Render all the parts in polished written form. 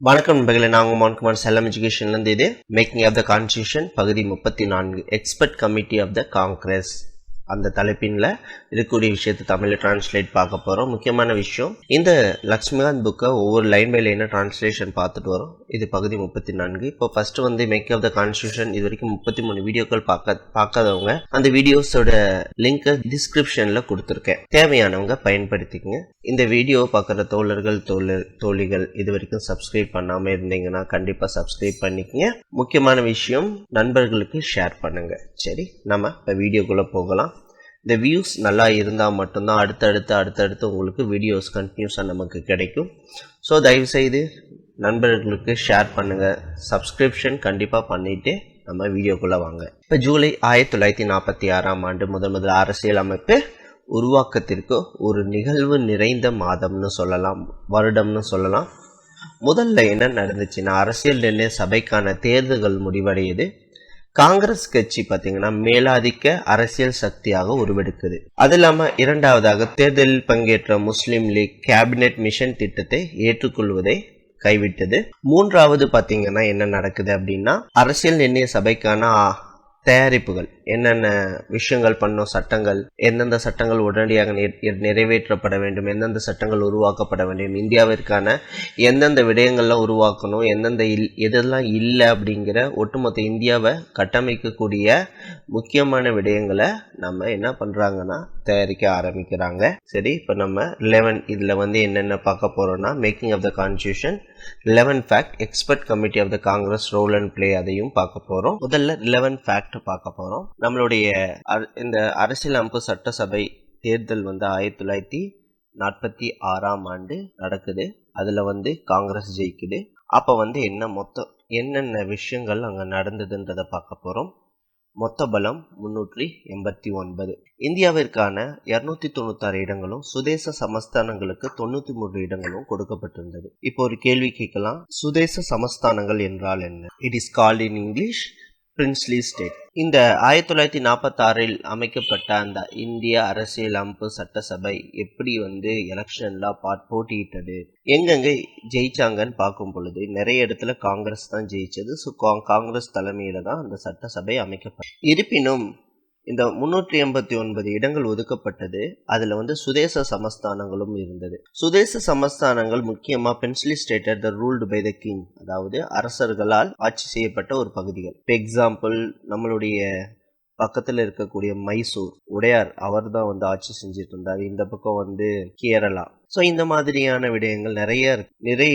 வணக்கம் நண்பர்களே, நான் உங்கள் மோகன்குமார் SALEM எஜுகேஷன்லேருந்து. இது மேக்கிங் ஆஃப் த கான்ஸ்டியூஷன் பகுதி 34 expert committee of the Congress அந்த தலைப்பின்ல இருக்கக்கூடிய விஷயத்தை தமிழில் டிரான்ஸ்லேட் பார்க்க போகிறோம். முக்கியமான விஷயம், இந்த லக்ஷ்மிகாந்த் புக்கை ஒவ்வொரு லைன் பை லைனாக டிரான்ஸ்லேஷன் பார்த்துட்டு வரோம். இது பகுதி 34. இப்போ ஃபர்ஸ்ட் வந்து மேக்கிங் ஆஃப் த கான்ஸ்டியூஷன் இது வரைக்கும் 33 வீடியோக்கள் பார்க்காதவங்க அந்த வீடியோஸோட லிங்கை டிஸ்கிரிப்ஷனில் கொடுத்துருக்கேன். தேவையானவங்க பயன்படுத்திக்கங்க. இந்த வீடியோ பார்க்குற தோழிகள் இது வரைக்கும் சப்ஸ்கிரைப் பண்ணாமல் இருந்தீங்கன்னா கண்டிப்பாக சப்ஸ்கிரைப் பண்ணிக்கங்க. முக்கியமான விஷயம், நண்பர்களுக்கு ஷேர் பண்ணுங்க. சரி, நம்ம இப்போ வீடியோக்குள்ளே போகலாம். இந்த வியூஸ் நல்லா இருந்தால் மட்டும்தான் அடுத்தடுத்து உங்களுக்கு வீடியோஸ் கண்டினியூஸாக நமக்கு கிடைக்கும். ஸோ தயவுசெய்து நண்பர்களுக்கு ஷேர் பண்ணுங்கள், சப்ஸ்கிரிப்ஷன் கண்டிப்பாக பண்ணிவிட்டு நம்ம வீடியோக்குள்ளே வாங்க. இப்போ ஜூலை 1946ஆம் ஆண்டு முதல் அரசியல் அமைப்பு உருவாக்கத்திற்கு ஒரு நிகழ்வு நிறைந்த மாதம்னு சொல்லலாம், வருடம்னு சொல்லலாம். முதல்ல என்ன நடந்துச்சுன்னா, அரசியல் நிர்ணய சபைக்கான தேர்தல்கள் முடிவடையுது. காங்கிரஸ் கட்சி பார்த்தீங்கன்னா மேலாதிக்க அரசியல் சக்தியாக உருவெடுக்குது. அது இல்லாமல் இரண்டாவதாக தேர்தலில் பங்கேற்ற முஸ்லீம் லீக் கேபினெட் மிஷன் திட்டத்தை ஏற்றுக்கொள்வதை கைவிட்டது. மூன்றாவது பார்த்தீங்கன்னா என்ன நடக்குது அப்படின்னா, அரசியல் நிர்ணய சபைக்கான தயாரிப்புகள் என்னென்ன விஷயங்கள் பண்ணும், சட்டங்கள், எந்தெந்த சட்டங்கள் உடனடியாக நிறைவேற்றப்பட வேண்டும், எந்தெந்த சட்டங்கள் உருவாக்கப்பட வேண்டும், இந்தியாவிற்கான எந்தெந்த விடயங்கள்லாம் உருவாக்கணும், எதெல்லாம் இல்லை அப்படிங்கிற ஒட்டுமொத்த இந்தியாவை கட்டமைக்கக்கூடிய முக்கியமான விடயங்களை நம்ம என்ன பண்ணுறாங்கன்னா தயாரிக்க ஆரம்பிக்கிறாங்க. சரி, இப்போ நம்ம 11 இதில் வந்து என்னென்ன பார்க்க போகிறோம்னா, making of the constitution, 11 fact, expert committee of the Congress role and play, அதையும் பார்க்க போகிறோம். முதல்ல 11 ஃபேக்ட் பார்க்க போகிறோம். நம்மளுடைய இந்த அரசியலமைப்பு சட்டசபை தேர்தல் வந்து 1946ஆம் ஆண்டு நடக்குது. அதில் வந்து காங்கிரஸ் ஜெயிக்குது. அப்போ வந்து என்னென்ன விஷயங்கள் அங்கே நடந்ததுன்றதை பார்க்க போகிறோம். மொத்த பலம் 389. இந்தியாவிற்கான 296 இடங்களும் சுதேச சமஸ்தானங்களுக்கு 93 இடங்களும் கொடுக்கப்பட்டிருந்தது. இப்போ ஒரு கேள்வி கேட்கலாம், சுதேச சமஸ்தானங்கள் என்றால் என்ன? It is called in English princely state. இந்த 1946இல் அமைக்கப்பட்ட அந்த இந்திய அரசியலமைப்பு சட்டசபை எப்படி வந்து எலெக்ஷன்ல போட்டியிட்டது, எங்கெங்க ஜெயிச்சாங்கன்னு பார்க்கும் பொழுது நிறைய இடத்துல காங்கிரஸ் தான் ஜெயிச்சது. ஸோ காங்கிரஸ் தலைமையில தான் அந்த சட்டசபை அமைக்கப்பட்டது. இருப்பினும் இந்த 389 இடங்கள் ஒதுக்கப்பட்டது. அதுல வந்து சுதேச சமஸ்தானங்களும் இருந்தது. சுதேச சமஸ்தானங்கள் முக்கியமா princely stated the ruled by the king, அதாவது அரசர்களால் ஆட்சி செய்யப்பட்ட ஒரு பகுதிகள். இப்போ எக்ஸாம்பிள், நம்மளுடைய பக்கத்தில் இருக்கக்கூடிய மைசூர் உடையார், அவர் தான் வந்து ஆட்சி செஞ்சுட்டு இருந்தார். இந்த பக்கம் வந்து கேரளா. ஸோ இந்த மாதிரியான விடயங்கள் நிறைய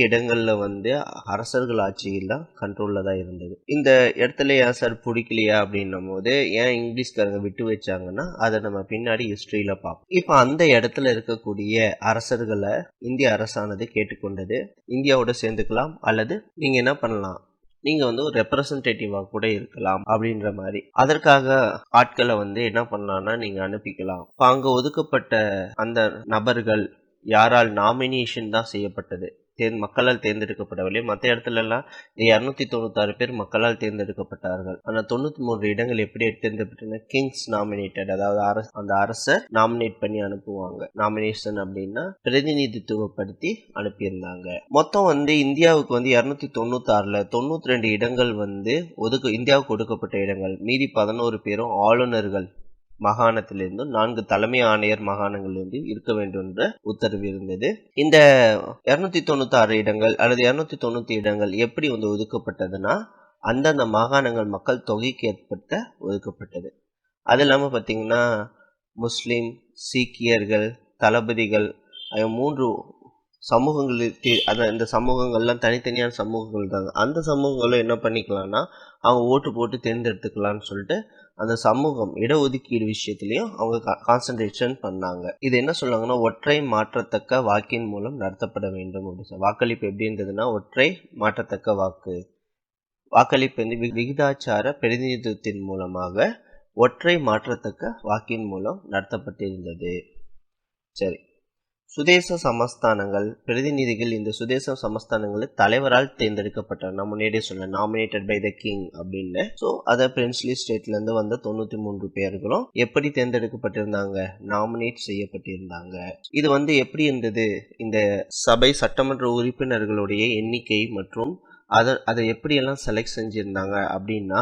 இடங்கள்ல வந்து அரசர்கள் ஆட்சியெல்லாம் கண்ட்ரோல்ல தான் இருந்தது. இந்த இடத்துல ஏன் சார் பிடிக்கலையா அப்படின்னும் போது, ஏன் இங்கிலீஷ்காரங்க விட்டு வச்சாங்கன்னா அதை நம்ம பின்னாடி ஹிஸ்டரியில பார்ப்போம். இப்போ அந்த இடத்துல இருக்கக்கூடிய அரசர்களை இந்திய அரசானது கேட்டுக்கொண்டது, இந்தியாவோட சேர்ந்துக்கலாம் அல்லது நீங்க என்ன பண்ணலாம், நீங்க வந்து ஒரு ரெப்ரசன்டேட்டிவா கூட இருக்கலாம் அப்படின்ற மாதிரி. அதற்காக ஆட்களை வந்து என்ன பண்ணலாம்னா நீங்க அனுப்பிக்கலாம். அங்க ஒதுக்கப்பட்ட அந்த நபர்கள் யாரால் நாமினேஷன் தான் செய்யப்பட்டது, மக்களால் தேர்ந்தெடுக்கப்படவில்லை. மற்ற இடத்துல எல்லாம் 296 பேர் மக்களால் தேர்ந்தெடுக்கப்பட்டார்கள். ஆனால் 93 இடங்கள் எப்படி தேர்ந்தெடுக்கப்பட்டன? கிங்ஸ் நாமினேட்டட், அதாவது அந்த அரசர் நாமினேட் பண்ணி அனுப்புவாங்க. நாமினேஷன் அப்படின்னா பிரதிநிதித்துவப்படுத்தி அனுப்பியிருந்தாங்க. மொத்தம் வந்து இந்தியாவுக்கு வந்து 296ல 92 இடங்கள் வந்து இந்தியாவுக்கு ஒதுக்கப்பட்ட இடங்கள். மீதி 11 பேரும் ஆளுநர்கள் மாகாணத்திலிருந்தும் 4 தலைமை ஆணையர் மாகாணங்களிலிருந்து இருக்க வேண்டும் என்ற உத்தரவு இருந்தது. இந்த 296 இடங்கள் அல்லது 290 இடங்கள் எப்படி வந்து ஒதுக்கப்பட்டதுன்னா, அந்தந்த மாகாணங்கள் மக்கள் தொகைக்கு ஏற்பட்ட ஒதுக்கப்பட்டது. அது இல்லாமல் பார்த்தீங்கன்னா, முஸ்லிம், சீக்கியர்கள், தளபதிகள் 3 சமூகங்களுக்கு, இந்த சமூகங்கள்லாம் தனித்தனியான சமூகங்கள் தான். அந்த சமூகங்களும் என்ன பண்ணிக்கலாம்னா அவங்க ஓட்டு போட்டு தேர்ந்தெடுத்துக்கலாம்னு சொல்லிட்டு அந்த சமூகம் இடஒதுக்கீடு விஷயத்திலையும் அவங்க கான்சன்ட்ரேஷன் பண்ணாங்க. இது என்ன சொல்லுவாங்கன்னா, ஒற்றை மாற்றத்தக்க வாக்கின் மூலம் நடத்தப்பட வேண்டும் அப்படின்னு. வாக்களிப்பு எப்படி இருந்ததுன்னா, ஒற்றை மாற்றத்தக்க வாக்களிப்பு வந்து விகிதாச்சார பிரதிநிதித்துவத்தின் மூலமாக ஒற்றை மாற்றத்தக்க வாக்கின் மூலம் நடத்தப்பட்டிருந்தது. சரி, சுதேச சமஸ்தானங்கள் பிரதிநிதிகள் இந்த சுதேச சமஸ்தானங்கள் தலைவரால் தேர்ந்தெடுக்கப்பட்டார். நான் முன்னாடியே சொன்னேன், நாமினேட்டட் பை த கிங் அப்படின்னு. ஸோ அதை பிரின்ஸ்லி ஸ்டேட்ல இருந்து வந்த 93 பேர்களும் எப்படி தேர்ந்தெடுக்கப்பட்டிருந்தாங்க, நாமினேட் செய்யப்பட்டிருந்தாங்க. இது எப்படி இருந்தது, இந்த சபை சட்டமன்ற உறுப்பினர்களுடைய எண்ணிக்கை மற்றும் அதை எப்படியெல்லாம் செலக்ட் செஞ்சிருந்தாங்க அப்படின்னா,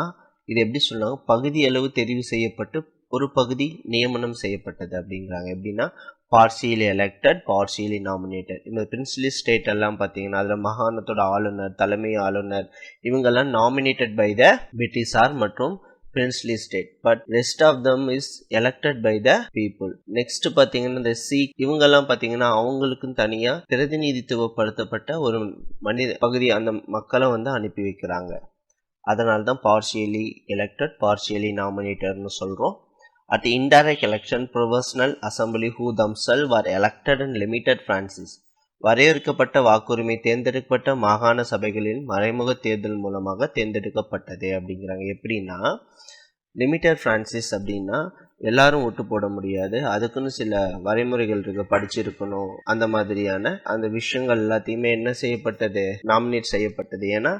இது எப்படி சொன்னாங்க, பகுதி அளவு தெரிவு செய்யப்பட்டு ஒரு பகுதி நியமனம் செய்யப்பட்டது அப்படிங்கிறாங்க. எப்படின்னா பார்சியலி எலெக்டட், பார்சியலி நாமினேட்டட். இந்த பிரின்ஸ்லி ஸ்டேட் எல்லாம் பார்த்தீங்கன்னா அதில் மாகாணத்தோட ஆளுநர், தலைமை ஆளுநர் இவங்கெல்லாம் நாமினேட்டட் பை த பிரிட்டிஷார் மற்றும் princely state. But rest of them is elected by the people. Next பார்த்தீங்கன்னா இந்த சீக் இவங்கெல்லாம் பார்த்தீங்கன்னா அவங்களுக்கும் தனியாக பிரதிநிதித்துவப்படுத்தப்பட்ட ஒரு மனித பகுதி, அந்த மக்களை அனுப்பி வைக்கிறாங்க. அதனால தான் பார்சியலி எலெக்டட், பார்சியலி நாமினேட்டட்னு சொல்கிறோம். At the indirect election, provincial assembly who themselves were elected and limited franchise. வரையறுக்கப்பட்ட வாக்குரிமை தேர்ந்தெடுக்கப்பட்ட மாகாண சபைகளின் மறைமுக தேர்தல் மூலமாக தேர்ந்தெடுக்கப்பட்டது அப்படிங்கிறாங்க. எப்படின்னா லிமிட்டட் பிரான்சிஸ் அப்படின்னா எல்லாரும் ஓட்டு போட முடியாது, அதுக்குன்னு சில வரைமுறைகள் இருக்கு, படிச்சிருக்கணும், அந்த மாதிரியான அந்த விஷயங்கள் எல்லாத்தையுமே என்ன செய்யப்பட்டது, நாமினேட் செய்யப்பட்டது. ஏன்னா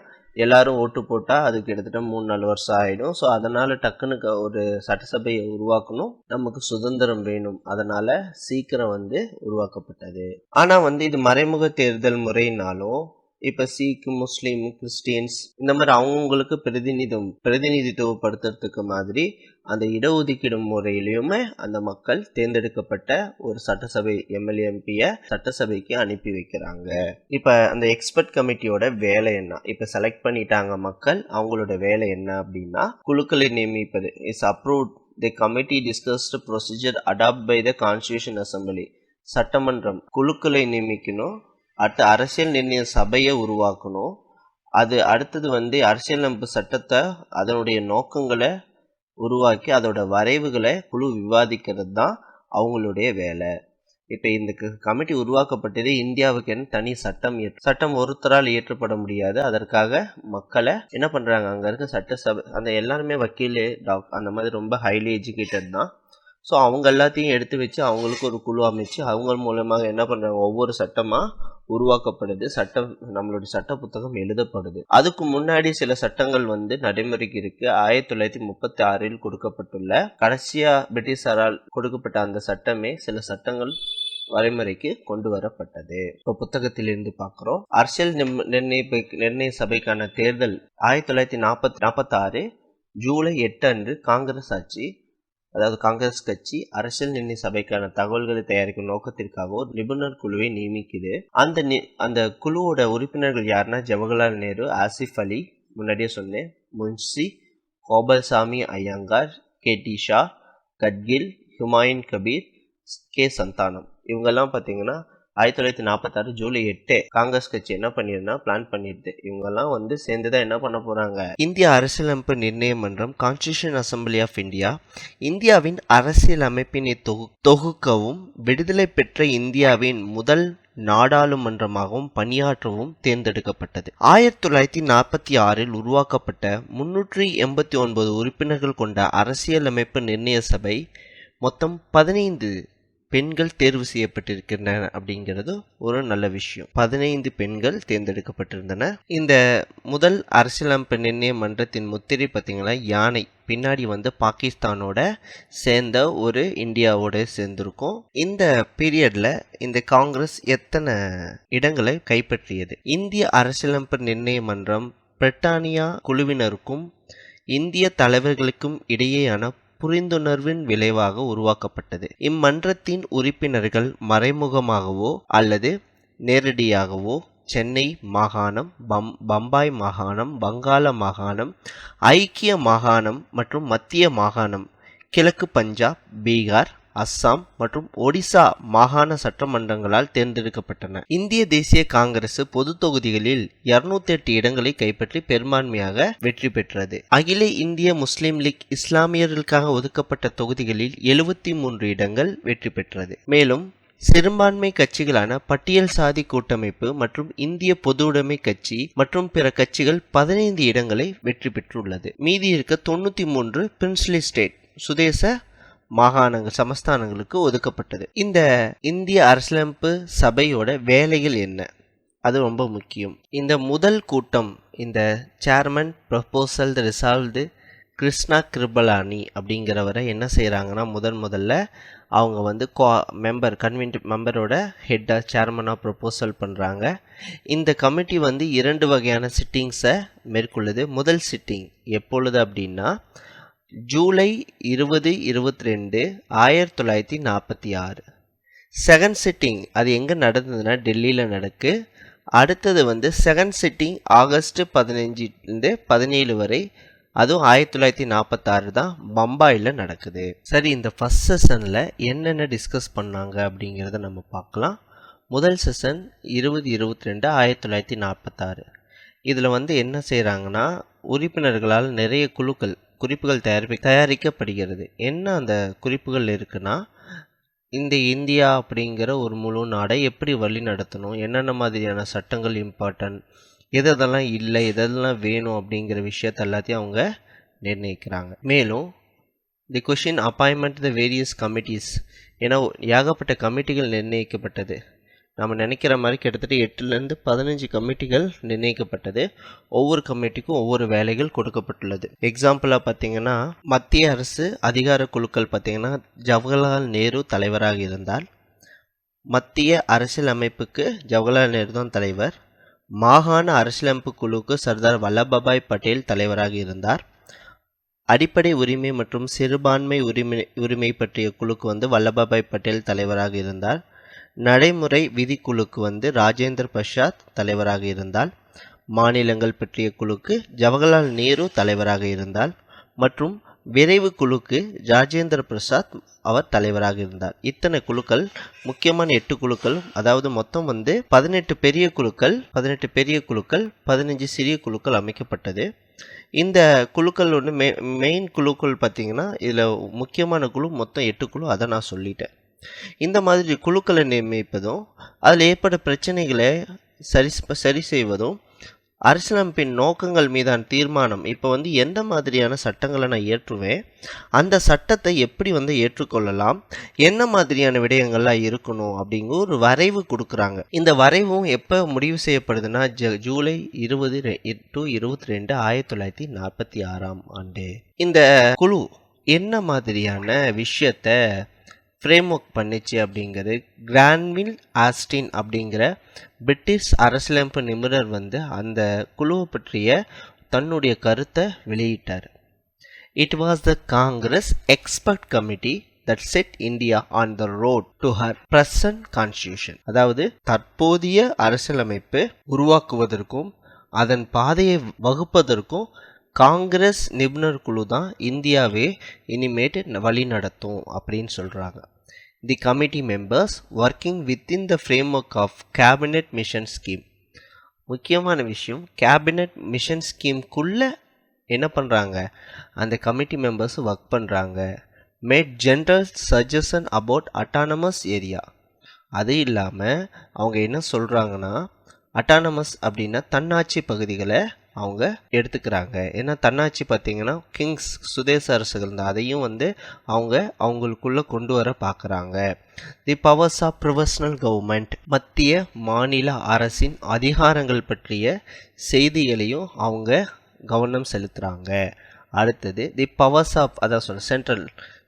எல்லாரும் ஓட்டு போட்டால் அது கிட்டத்தட்ட 3-4 வருஷம் ஆகிடும். ஸோ அதனால் டக்குன்னு ஒரு சட்டசபையை உருவாக்கணும், நமக்கு சுதந்திரம் வேணும், அதனால் சீக்கிரம் உருவாக்கப்பட்டது. ஆனால் இது மறைமுக தேர்தல் முறையினாலும் இப்போ சீக்கு, முஸ்லீம், கிறிஸ்டியன்ஸ் இந்த மாதிரி அவங்களுக்கு பிரதிநிதித்துவப்படுத்துறதுக்கு மாதிரி அந்த இடஒதுக்கீடு முறையிலையுமே அந்த மக்கள் தேர்ந்தெடுக்கப்பட்ட ஒரு சட்டசபை எம்எல்ஏ எம்பியை சட்டசபைக்கு அனுப்பி வைக்கிறாங்க. இப்போ அந்த எக்ஸ்பர்ட் கமிட்டியோட வேலை என்ன, இப்போ செலக்ட் பண்ணிட்டாங்க மக்கள், அவங்களோட வேலை என்ன அப்படின்னா குழுக்களை நியமிப்பது. Is approved the committee discussed procedure adopt by the constitution assembly. சட்டமன்றம் குழுக்களை நியமிக்கணும், அடுத்து அரசியல் நிர்ணய சபையை உருவாக்கணும், அது அடுத்தது அரசியலமைப்பு சட்டத்தை அதனுடைய நோக்கங்களை உருவாக்கி அதோட வரைவுகளை குழு விவாதிக்கிறது தான் அவங்களுடைய வேலை. இப்போ இந்த கமிட்டி உருவாக்கப்பட்டது இந்தியாவுக்கு தனி சட்டம் ஒருத்தரால் இயற்றப்பட முடியாது. அதற்காக மக்களை என்ன பண்றாங்க, அங்க இருக்க சட்டசபை அந்த எல்லாருமே வக்கீல், அந்த மாதிரி ரொம்ப ஹைலி எஜுகேட்டட் தான். ஸோ அவங்க எல்லாத்தையும் எடுத்து வச்சு அவங்களுக்கு ஒரு குழு அமைச்சு அவங்க மூலமாக என்ன பண்ணுறாங்க, ஒவ்வொரு சட்டமாக உருவாக்கப்படுது, நம்மளுடைய சட்ட புத்தகம் எழுதப்படுது. அதுக்கு முன்னாடி சில சட்டங்கள் நடைமுறைக்கு இருக்கு. 1936 கொடுக்கப்பட்டுள்ள கடைசியா பிரிட்டிஷாரால் கொடுக்கப்பட்ட அந்த சட்டமே சில சட்டங்கள் வரைமுறைக்கு கொண்டு வரப்பட்டது. இப்போ புத்தகத்திலிருந்து பார்க்குறோம். அரசியல் நிர்ணய சபைக்கான தேர்தல் 1946 ஜூலை 8 அன்று காங்கிரஸ் கட்சி அரசியல் நிர்ணய சபைக்கான தகவல்களை தயாரிக்கும் நோக்கத்திற்காக ஒரு நிபுணர் குழுவை நியமிக்குது. அந்த குழுவோட உறுப்பினர்கள் யாருன்னா ஜவஹர்லால் நேரு, ஆசிஃப் அலி, முன்னாடியே சொன்னேன், முன்ஷி, கோபால்சாமி ஐயங்கார், கே.டி. ஷா, கட்கில், ஹுமாயூன் கபீர், கே. சந்தானம். இவங்கெல்லாம் பார்த்தீங்கன்னா 1946 ஜூலை 8 காங்கிரஸ் கட்சி என்ன பண்ணிருந்தா பிளான் பண்ணிடுது. இவங்கெல்லாம் சேர்ந்துதான் என்ன பண்ண போறாங்க, இந்திய அரசியலமைப்பு நிர்ணய மன்றம், கான்ஸ்டிடியூஷன் அசம்பிளி ஆஃப் இந்தியா, இந்தியாவின் அரசியல் அமைப்பினை தொகுக்கவும் விடுதலை பெற்ற இந்தியாவின் முதல் நாடாளுமன்றமாகவும் பணியாற்றவும் தேர்ந்தெடுக்கப்பட்டது. 1946 உருவாக்கப்பட்ட 389 உறுப்பினர்கள் கொண்ட அரசியலமைப்பு நிர்ணய சபை மொத்தம் 15 பெண்கள் தேர்வு செய்யப்பட்டிருக்கின்றன அப்படிங்கிறது ஒரு நல்ல விஷயம். 15 பெண்கள் தேர்ந்தெடுக்கப்பட்டிருந்தன. இந்த முதல் அரசியலமைப்பு நிர்ணய மன்றத்தின் முத்திரை பார்த்தீங்கன்னா யானை, பின்னாடி பாகிஸ்தானோட சேர்ந்த ஒரு இந்தியாவோட சேர்ந்திருக்கும். இந்த பீரியட்ல இந்த காங்கிரஸ் எத்தனை இடங்களை கைப்பற்றியது? இந்திய அரசியலமைப்பு நிர்ணய மன்றம் பிரிட்டானியா குழுவினருக்கும் இந்திய தலைவர்களுக்கும் இடையேயான புரிந்துணர்வின் விளைவாக உருவாக்கப்பட்டது. இம்மன்றத்தின் உறுப்பினர்கள் மறைமுகமாகவோ அல்லது நேரடியாகவோ சென்னை மாகாணம், பம்பாய் மாகாணம், வங்காள மாகாணம், ஐக்கிய மாகாணம் மற்றும் மத்திய மாகாணம், கிழக்கு பஞ்சாப், பீகார், அஸ்ஸாம் மற்றும் ஒடிசா மாகாண சட்டமன்றங்களால் தேர்ந்தெடுக்கப்பட்டன. இந்திய தேசிய காங்கிரஸ் பொது தொகுதிகளில் 208 இடங்களை கைப்பற்றி பெரும்பான்மையாக வெற்றி பெற்றது. அகில இந்திய முஸ்லிம் லீக் இஸ்லாமியர்களுக்காக ஒதுக்கப்பட்ட தொகுதிகளில் 73 இடங்கள் வெற்றி பெற்றது. மேலும் சிறுபான்மை கட்சிகளான பட்டியல் சாதி கூட்டமைப்பு மற்றும் இந்திய பொதுவுடைமை கட்சி மற்றும் பிற கட்சிகள் 15 இடங்களை வெற்றி பெற்றுள்ளது. மீதி இருக்க 93 பிரின்ஸ்லி ஸ்டேட் சுதேச மாகாணங்கள் சமஸ்தானங்களுக்கு ஒதுக்கப்பட்டது. இந்த இந்திய அரசியலமைப்பு சபையோட வேலைகள் என்ன, அது ரொம்ப முக்கியம். இந்த முதல் கூட்டம், இந்த chairman proposal resolved Krishna Kripalani அப்படிங்கிறவரை என்ன செய்கிறாங்கன்னா, முதல்ல அவங்க வந்து கன்வென்ட் மெம்பரோட ஹெட்டாக சேர்மனாக ப்ரொபோசல் பண்ணுறாங்க. இந்த கமிட்டி வந்து 2 வகையான சிட்டிங்ஸை மேற்கொள்ளுது. முதல் சிட்டிங் எப்பொழுது அப்படின்னா ஜூலை 20-22, 1946. செகண்ட் சிட்டிங் அது எங்கே நடந்ததுன்னா டெல்லியில் நடக்கு. அடுத்தது வந்து செகண்ட் சிட்டிங் ஆகஸ்ட் 15-17 வரை, அதுவும் 1946 தான் பம்பாயில் நடக்குது. சரி, இந்த ஃபர்ஸ்ட் செஷனில் என்னென்ன டிஸ்கஸ் பண்ணாங்க அப்படிங்கிறத நம்ம பார்க்கலாம். முதல் செஷன் 20-22, 1946. இதில் வந்து என்ன செய்கிறாங்கன்னா, உறுப்பினர்களால் நிறைய குறிப்புகள் தயாரிக்கப்படுகிறது. என்ன அந்த குறிப்புகள் இருக்குன்னா, இந்த இந்தியா அப்படிங்கிற ஒரு முழு நாடை எப்படி வழி நடத்தணும், என்னென்ன மாதிரியான சட்டங்கள் இம்பார்ட்டன்ட், எதெல்லாம் இல்லை, எதெல்லாம் வேணும் அப்படிங்கிற விஷயத்த எல்லாத்தையும் அவங்க நிர்ணயிக்கிறாங்க. மேலும் தி question appointment the various committees, ஏன்னா ஏகப்பட்ட கமிட்டிகள் நிர்ணயிக்கப்பட்டது. நம்ம நினைக்கிற மாதிரி கிட்டத்தட்ட 8லேருந்து 15 கமிட்டிகள் நிர்ணயிக்கப்பட்டது. ஒவ்வொரு கமிட்டிக்கும் ஒவ்வொரு வேலைகள் கொடுக்கப்பட்டுள்ளது. எக்ஸாம்பிளாக பார்த்தீங்கன்னா, மத்திய அரசு அதிகார குழுக்கள் பார்த்தீங்கன்னா ஜவஹர்லால் நேரு தலைவராக இருந்தால், மத்திய அரசியலமைப்புக்கு ஜவஹர்லால் நேரு தான் தலைவர். மாகாண அரசியலமைப்பு குழுவுக்கு சர்தார் வல்லபாய் பட்டேல் தலைவராக இருந்தார். அடிப்படை உரிமை மற்றும் சிறுபான்மை உரிமை பற்றிய குழுக்கு வந்து வல்லபாய் பட்டேல் தலைவராக இருந்தார். நடைமுறை விதிக்குழுக்கு வந்து ராஜேந்திர பிரசாத் தலைவராக இருந்தால், மாநிலங்கள் பற்றிய குழுக்கு ஜவஹர்லால் நேரு தலைவராக இருந்தால், மற்றும் விரைவு குழுக்கு ராஜேந்திர பிரசாத் அவர் தலைவராக இருந்தார். இத்தனை குழுக்கள், முக்கியமான 8 குழுக்கள், அதாவது மொத்தம் வந்து 18 பெரிய குழுக்கள், 15 சிறிய குழுக்கள் அமைக்கப்பட்டது. இந்த குழுக்கள் ஒன்று மெயின் குழுக்கள் பார்த்தீங்கன்னா, இதில் முக்கியமான குழு மொத்தம் 8 குழு, அதை நான் சொல்லிட்டேன். இந்த மாதிரி குழுக்களை நியமிப்பதும், அதில் ஏற்பட்ட பிரச்சனைகளை சரி செய்வதும், அரசியலமைப்பின் நோக்கங்கள் மீதான தீர்மானம், இப்போ வந்து எந்த மாதிரியான சட்டங்களை நான் ஏற்றுவேன், அந்த சட்டத்தை எப்படி வந்து ஏற்றுக்கொள்ளலாம், என்ன மாதிரியான விடயங்கள்லாம் இருக்கணும் அப்படிங்கிற ஒரு வரைவு கொடுக்குறாங்க. இந்த வரைவும் எப்போ முடிவு செய்யப்படுதுன்னா ஜூலை 20-22, 1946. இந்த குழு என்ன மாதிரியான விஷயத்த ஃப்ரேம் ஒர்க் பண்ணிச்சு அப்படிங்கிறது கிரான்வில் ஆஸ்டின் அப்படிங்கிற பிரிட்டிஷ் அரசியலமைப்பு நிபுணர் வந்து அந்த குழுவை பற்றிய தன்னுடைய கருத்தை வெளியிட்டார். It was the Congress expert committee that set India on the road to her present constitution. அதாவது தற்போதைய அரசியலமைப்பு உருவாக்குவதற்கும் அதன் பாதையை வகுப்பதற்கும் காங்கிரஸ் நிபுணர் குழு தான் இந்தியாவே இனிமேட்டு வழி நடத்தும் அப்படின்னு சொல்கிறாங்க. The committee members working within the framework of cabinet mission scheme. முக்கியமான விஷயம், கேபினட் மிஷன் ஸ்கீம்குள்ள என்ன பண்ணுறாங்க, அந்த கமிட்டி மெம்பர்ஸ் ஒர்க் பண்ணுறாங்க. Made general suggestion about autonomous area. அது இல்லாமல் அவங்க என்ன சொல்கிறாங்கன்னா, அட்டானமஸ் அப்படின்னா தன்னாட்சி பகுதிகளை அவங்க எடுத்துக்கிறாங்க. ஏன்னா தன்னாட்சி பார்த்தீங்கன்னா கிங்ஸ் சுதேச அரசுகள் தான், அதையும் வந்து அவங்களுக்குள்ளே கொண்டு வர பார்க்குறாங்க. The powers of professional government, மத்திய மாநில அரசின் அதிகாரங்கள் பற்றிய செய்திகளையும் அவங்க கவனம் செலுத்துகிறாங்க. அடுத்தது தி பவர்ஸ் ஆஃப், அதான் சொன்ன central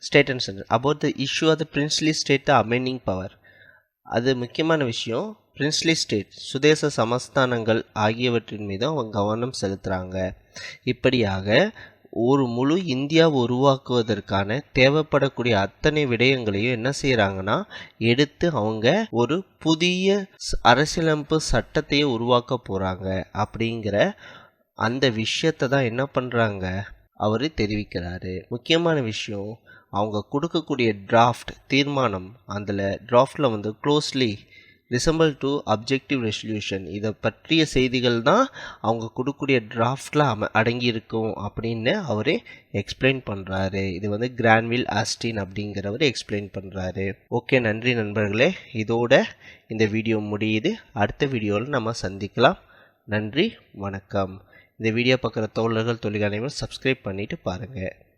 state and central about the issue of the princely state amending power. அது முக்கியமான விஷயம். பிரின்ஸ்லி ஸ்டேட் சுதேச சமஸ்தானங்கள் ஆகியவற்றின் மீது அவங்க கவனம் செலுத்துகிறாங்க. இப்படியாக ஒரு முழு இந்தியாவை உருவாக்குவதற்கான தேவைப்படக்கூடிய அத்தனை விடயங்களையும் என்ன செய்கிறாங்கன்னா எடுத்து அவங்க ஒரு புதிய அரசியலமைப்பு சட்டத்தையே உருவாக்க போகிறாங்க அப்படிங்கிற அந்த விஷயத்தை தான் என்ன பண்ணுறாங்க அவர் தெரிவிக்கிறாரு. முக்கியமான விஷயம், அவங்க கொடுக்கக்கூடிய டிராஃப்ட் தீர்மானம், அதில் டிராஃப்டில் வந்து closely resemble to objective resolution, இதை பற்றிய செய்திகள் தான் அவங்க கொடுக்கக்கூடிய டிராஃப்டில் அடங்கியிருக்கும் அப்படின்னு அவரே எக்ஸ்பிளைன் பண்ணுறாரு. இது வந்து கிரான்வில் ஆஸ்டின் அப்படிங்கிறவர் எக்ஸ்பிளைன் பண்ணுறாரு. ஓகே, நன்றி நண்பர்களே. இதோட இந்த வீடியோ முடியுது. அடுத்த வீடியோவில் நம்ம சந்திக்கலாம். நன்றி, வணக்கம். இந்த வீடியோ பார்க்குற தோழர்கள் அனைவரும் சப்ஸ்கிரைப் பண்ணிவிட்டு பாருங்கள்.